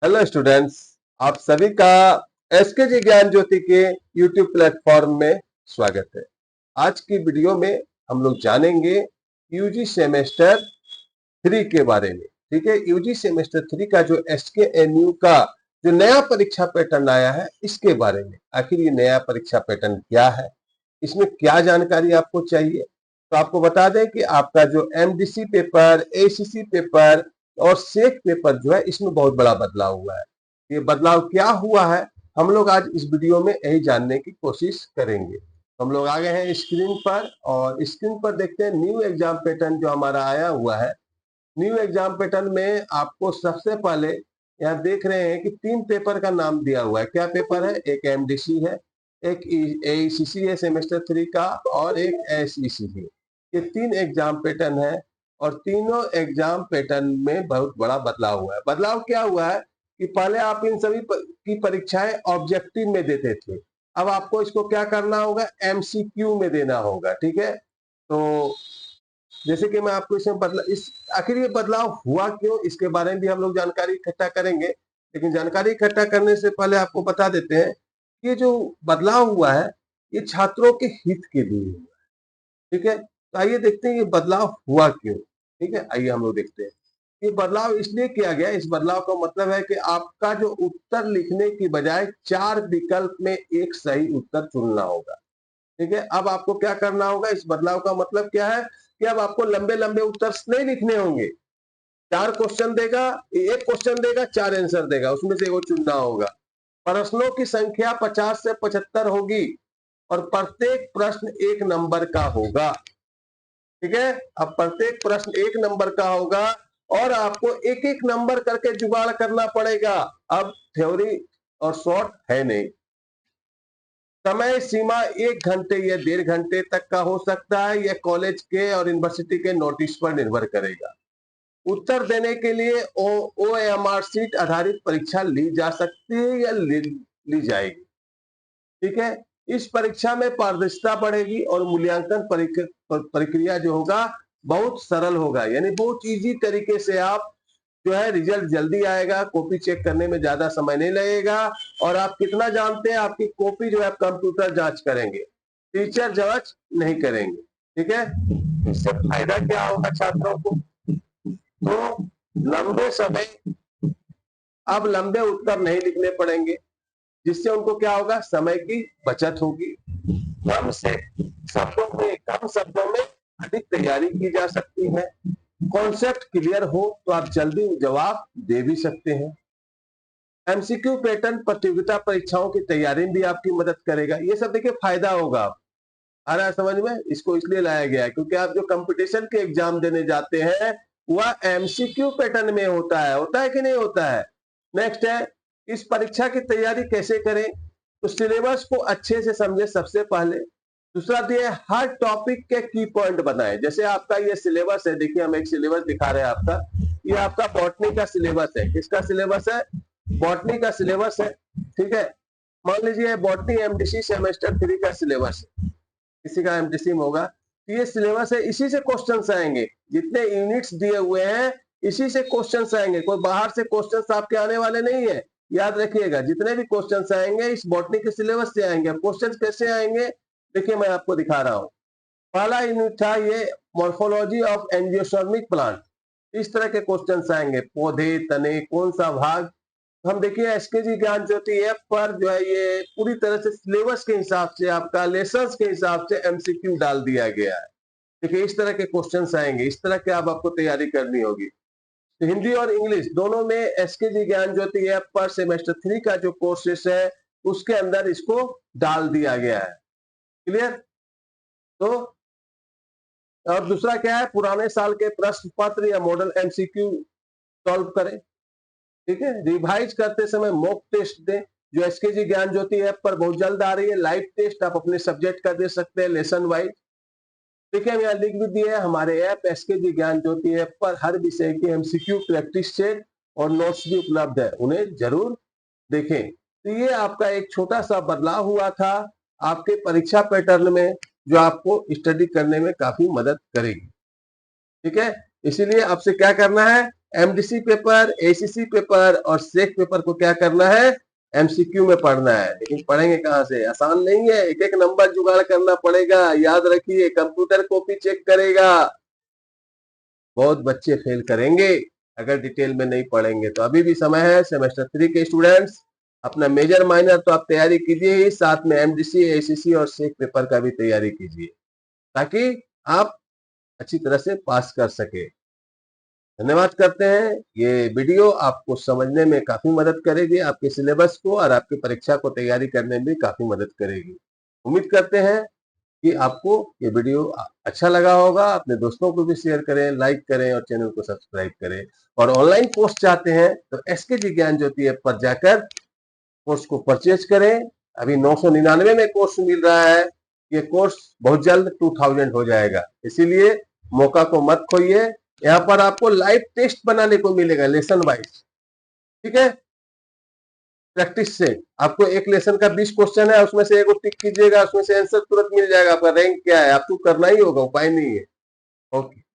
Hello students, आप सभी का एसके ज्ञान ज्योति के यूट्यूब प्लेटफॉर्म में स्वागत है। आज की वीडियो में हम लोग जानेंगे यूजी सेमेस्टर 3 के बारे में। ठीक है, यूजी सेमेस्टर 3 का जो एसकेएनयू का जो नया परीक्षा पैटर्न आया है, इसके बारे में। आखिर ये नया परीक्षा पैटर्न क्या है, इसमें क्या जानकारी आपको चाहिए। तो आपको बता दें कि आपका जो एमडीसी पेपर, एसीसी पेपर और सेक पेपर जो है, इसमें बहुत बड़ा बदलाव हुआ है। ये बदलाव क्या हुआ है, हम लोग आज इस वीडियो में यही जानने की कोशिश करेंगे। हम लोग आ गए हैं स्क्रीन पर, और स्क्रीन पर देखते हैं न्यू एग्जाम पैटर्न जो हमारा आया हुआ है। न्यू एग्जाम पैटर्न में आपको सबसे पहले यहाँ देख रहे हैं कि 3 पेपर का नाम दिया हुआ है। क्या पेपर है? एक एमडीसी है, एक एसीसी है सेमेस्टर 3 का, और एक एसईसी है। ये 3 एग्जाम पैटर्न है, और तीनों एग्जाम पैटर्न में बहुत बड़ा बदलाव हुआ है। बदलाव क्या हुआ है कि पहले आप इन सभी की परीक्षाएं ऑब्जेक्टिव में देते थे। अब आपको इसको क्या करना होगा? एमसीक्यू में देना होगा। ठीक है, तो जैसे कि मैं आपको इसमें आखिर ये बदलाव हुआ क्यों, इसके बारे में भी हम लोग जानकारी इकट्ठा करेंगे। लेकिन जानकारी इकट्ठा करने से पहले आपको बता देते हैं कि ये जो बदलाव हुआ है, ये छात्रों के हित के लिए हुआ है। ठीक है, तो आइए देखते हैं ये बदलाव हुआ क्यों। ठीक है, आइए हम लोग देखते हैं। ये बदलाव इसलिए किया गया, इस बदलाव का मतलब है कि आपका जो उत्तर लिखने की बजाय 4 विकल्प में एक सही उत्तर चुनना होगा। ठीक है, अब आपको क्या करना होगा? इस बदलाव का मतलब क्या है कि अब आपको लंबे लंबे उत्तर नहीं लिखने होंगे। 4 क्वेश्चन देगा, एक क्वेश्चन देगा, 4 आंसर देगा, उसमें से एगो चुनना होगा। प्रश्नों की संख्या 50 से 75 होगी, और प्रत्येक प्रश्न 1 नंबर का होगा। ठीक है, अब प्रत्येक प्रश्न 1 नंबर का होगा, और आपको एक एक नंबर करके जुगाड़ करना पड़ेगा। अब थ्योरी और शॉर्ट है नहीं। समय सीमा 1 घंटे या 1.5 घंटे तक का हो सकता है। यह कॉलेज के और यूनिवर्सिटी के नोटिस पर निर्भर करेगा। उत्तर देने के लिए ओएमआर सीट आधारित परीक्षा ली जा सकती है या ली जाएगी। ठीक है, इस परीक्षा में पारदर्शिता बढ़ेगी, और मूल्यांकन प्रक्रिया जो होगा बहुत सरल होगा। यानी बहुत इजी तरीके से आप जो है रिजल्ट जल्दी आएगा, कॉपी चेक करने में ज्यादा समय नहीं लगेगा। और आप कितना जानते हैं, आपकी कॉपी जो है कंप्यूटर जांच करेंगे, टीचर जांच नहीं करेंगे। ठीक है, इससे फायदा क्या होगा छात्रों को? तो लंबे समय, अब लंबे उत्तर नहीं लिखने पड़ेंगे, जिससे उनको क्या होगा? समय की बचत होगी। कम शब्दों में अधिक तैयारी की जा सकती है। कॉन्सेप्ट क्लियर हो तो आप जल्दी जवाब दे भी सकते हैं। एमसीक्यू पैटर्न प्रतियोगिता परीक्षाओं की तैयारी में भी आपकी मदद करेगा। ये सब देखिए फायदा होगा। आ रहा है समझ में? इसको इसलिए लाया गया है क्योंकि आप जो कंपटीशन के एग्जाम देने जाते हैं, वह एमसीक्यू पैटर्न में होता है कि नहीं होता है। नेक्स्ट है, इस परीक्षा की तैयारी कैसे करें? तो सिलेबस को अच्छे से समझे सबसे पहले। दूसरा दिया है, हर टॉपिक के की पॉइंट बनाए। जैसे आपका ये सिलेबस है, देखिए हम एक सिलेबस दिखा रहे हैं आपका। ये आपका बॉटनी का सिलेबस है। किसका सिलेबस है? बॉटनी का सिलेबस है। ठीक है, मान लीजिए बॉटनी एमडीसी सेमेस्टर 3 का सिलेबस है, किसी का एमडीसी में होगा। तो ये सिलेबस है, इसी से क्वेश्चंस आएंगे। जितने यूनिट्स दिए हुए हैं, इसी से क्वेश्चंस आएंगे। कोई बाहर से क्वेश्चंस आपके आने वाले नहीं है। याद रखिएगा, जितने भी क्वेश्चंस आएंगे इस बॉटनी के सिलेबस से आएंगे। क्वेश्चंस कैसे आएंगे, देखिए मैं आपको दिखा रहा हूँ। पहला यूनिट था ये मॉर्फोलॉजी ऑफ एंजियोस्पर्मिक प्लांट। इस तरह के क्वेश्चंस आएंगे, पौधे, तने, कौन सा भाग। हम देखिए एसके ज्ञान ज्योति ऐप पर जो है ये पूरी तरह से सिलेबस के हिसाब से, आपका लेसन्स के हिसाब से एमसीक्यू डाल दिया गया है। देखिए इस तरह के क्वेश्चंस आएंगे, इस तरह के अब आपको तैयारी करनी होगी। तो हिंदी और इंग्लिश दोनों में एसके ज्ञान ज्योति ऐप पर सेमेस्टर 3 का जो कोर्सेस है, उसके अंदर इसको डाल दिया गया है। क्लियर? तो और दूसरा क्या है, पुराने साल के प्रश्न पत्र या मॉडल एमसीक्यू सॉल्व करें। ठीक है, रिवाइज करते समय मॉक टेस्ट दें, जो एसके ज्ञान ज्योति ऐप पर बहुत जल्द आ रही है। लाइव टेस्ट आप अपने सब्जेक्ट का दे सकते हैं, लेसन वाइज। देखिए हम यहाँ लिख भी दिए है, हमारे ऐप एसके ज्ञान ज्योति ऐप पर हर विषय के एमसीक्यू प्रैक्टिस सेट और नोट्स भी उपलब्ध है, उन्हें जरूर देखें। तो ये आपका एक छोटा सा बदलाव हुआ था आपके परीक्षा पैटर्न में, जो आपको स्टडी करने में काफी मदद करेगी। ठीक है, इसीलिए आपसे क्या करना है एमडीसी पेपर, एसीसी पेपर और सेक पेपर को क्या करना है, एमसीक्यू में पढ़ना है। लेकिन पढ़ेंगे कहां से, आसान नहीं है, एक एक नंबर जुगाड़ करना पड़ेगा। याद रखिए, कंप्यूटर कॉपी चेक करेगा, बहुत बच्चे फेल करेंगे अगर डिटेल में नहीं पढ़ेंगे। तो अभी भी समय है, सेमेस्टर 3 के स्टूडेंट्स अपना मेजर माइनर तो आप तैयारी कीजिए ही, साथ में एमडीसी, एसीसी और सेक पेपर का भी तैयारी कीजिए, ताकि आप अच्छी तरह से पास कर सके। धन्यवाद करते हैं। ये वीडियो आपको समझने में काफी मदद करेगी, आपके सिलेबस को और आपकी परीक्षा को तैयारी करने में भी काफी मदद करेगी। उम्मीद करते हैं कि आपको ये वीडियो अच्छा लगा होगा। अपने दोस्तों को भी शेयर करें, लाइक करें और चैनल को सब्सक्राइब करें। और ऑनलाइन कोर्स चाहते हैं तो एसकेजी ज्ञान ज्योति ऐप पर जाकर कोर्स को परचेज करें। अभी 999 में कोर्स मिल रहा है, ये कोर्स बहुत जल्द 2000 हो जाएगा, इसीलिए मौका को मत खोइए। यहाँ पर आपको लाइव टेस्ट बनाने को मिलेगा, लेसन वाइज, ठीक है। प्रैक्टिस से आपको एक लेसन का 20 क्वेश्चन है, उसमें से एक टिक कीजिएगा, उसमें से आंसर तुरंत मिल जाएगा। आपका रैंक क्या है आपको करना ही होगा, उपाय नहीं है। ओके।